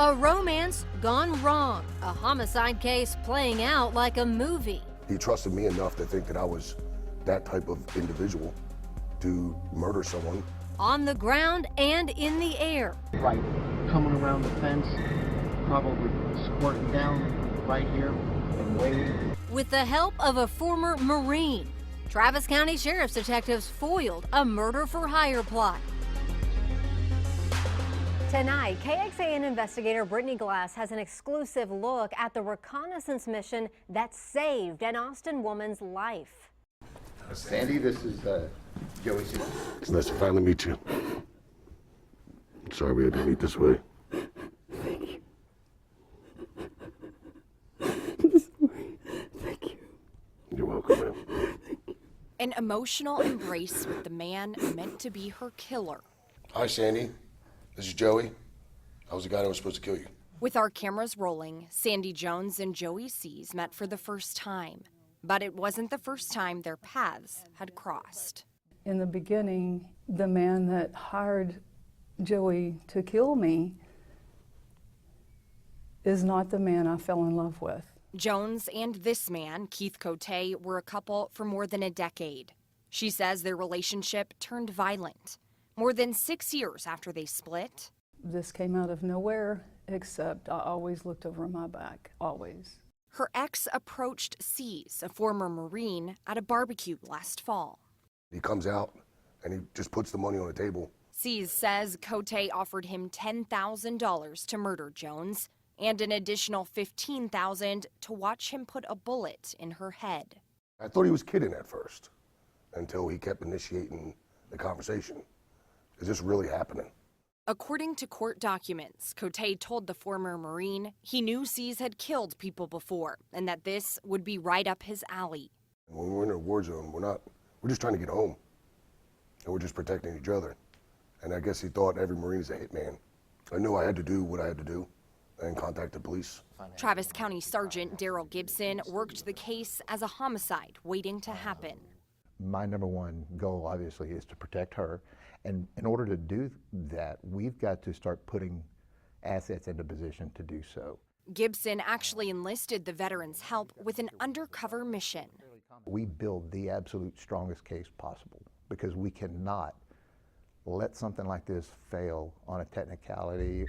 A romance gone wrong. A homicide case playing out like a movie. He trusted me enough to think that I was that type of individual to murder someone. On the ground and in the air. Right, coming around the fence, probably squirting down right here and waiting. With the help of a former Marine, Travis County Sheriff's detectives foiled a murder-for-hire plot. Tonight, KXAN investigator Brittany Glass has an exclusive look at the reconnaissance mission that saved an Austin woman's life. Sandy, this is Joey. It's nice to finally meet you. Sorry we had to meet this way. Thank you. I'm sorry. Thank you. You're welcome, ma'am. An emotional embrace with the man meant to be her killer. Hi, Sandy. This is Joey. I was the guy that was supposed to kill you. With our cameras rolling, Sandy Jones and Joey Seas met for the first time. But it wasn't the first time their paths had crossed. In the beginning, the man that hired Joey to kill me is not the man I fell in love with. Jones and this man, Keith Cote, were a couple for more than a decade. She says their relationship turned violent. More than 6 years after they split. This came out of nowhere, except I always looked over my back, always. Her ex approached Seas, a former Marine, at a barbecue last fall. He comes out and he just puts the money on the table. Seas says Cote offered him $10,000 to murder Jones and an additional $15,000 to watch him put a bullet in her head. I thought he was kidding at first until he kept initiating the conversation. Is this really happening? According to court documents, Cote told the former Marine he knew Seas had killed people before and that this would be right up his alley. When we're in a war zone, we're just trying to get home. And we're just protecting each other. And I guess he thought every Marine is a hitman. I knew I had to do what I had to do and contact the police. Travis County Sergeant Daryl Gibson worked the case as a homicide waiting to happen. My number one goal, obviously, is to protect her. And in order to do that, we've got to start putting assets into position to do so. Gibson actually enlisted the veterans' help with an undercover mission. We build the absolute strongest case possible because we cannot let something like this fail on a technicality.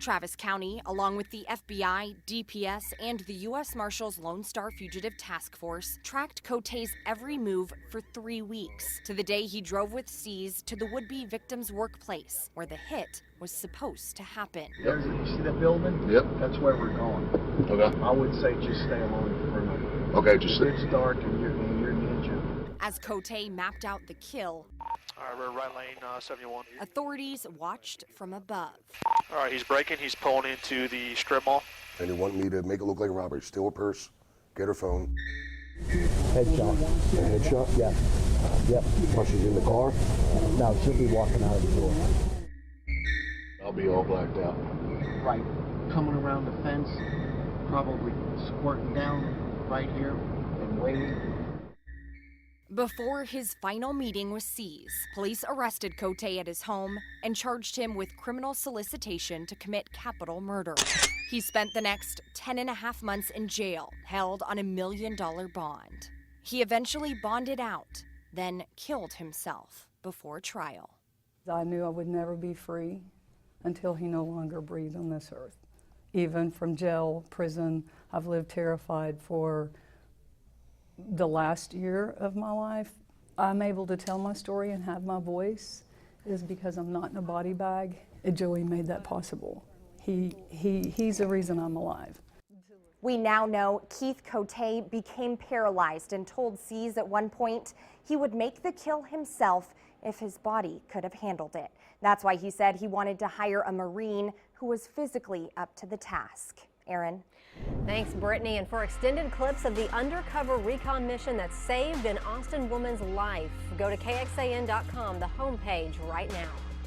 Travis County, along with the FBI, DPS, and the U.S. Marshals Lone Star Fugitive Task Force, tracked Cote's every move for 3 weeks, to the day he drove with Seas to the would-be victim's workplace, where the hit was supposed to happen. There's, you see that building? Yep. That's where we're going. Okay. I would say just stay along the perimeter. Okay, just It's dark and you're ninja. As Cote mapped out the kill, All right, we're right lane 71. authorities watched from above. All right, he's braking. He's pulling into the strip mall. And he wanted me to make it look like a robbery. Steal her purse, get her phone. Headshot. A headshot? Yeah. Yep. While she's in the car? No, she'll be walking out of the door. I'll be all blacked out. Right, coming around the fence, probably squirting down right here and waiting. Before his final meeting with Seas, police arrested Cote at his home and charged him with criminal solicitation to commit capital murder. He spent the next 10.5 months in jail, held on $1 million bond. He eventually bonded out, then killed himself before trial. I knew I would never be free until he no longer breathed on this earth. Even from jail, prison, I've lived terrified for the last year of my life. I'm able to tell my story and have my voice is because I'm not in a body bag. And Joey made that possible. He's the reason I'm alive. We now know Keith Cote became paralyzed and told Seas at one point he would make the kill himself if his body could have handled it. That's why he said he wanted to hire a Marine who was physically up to the task. Aaron. Thanks, Brittany. And for extended clips of the undercover recon mission that saved an Austin woman's life, go to KXAN.com, the homepage right now.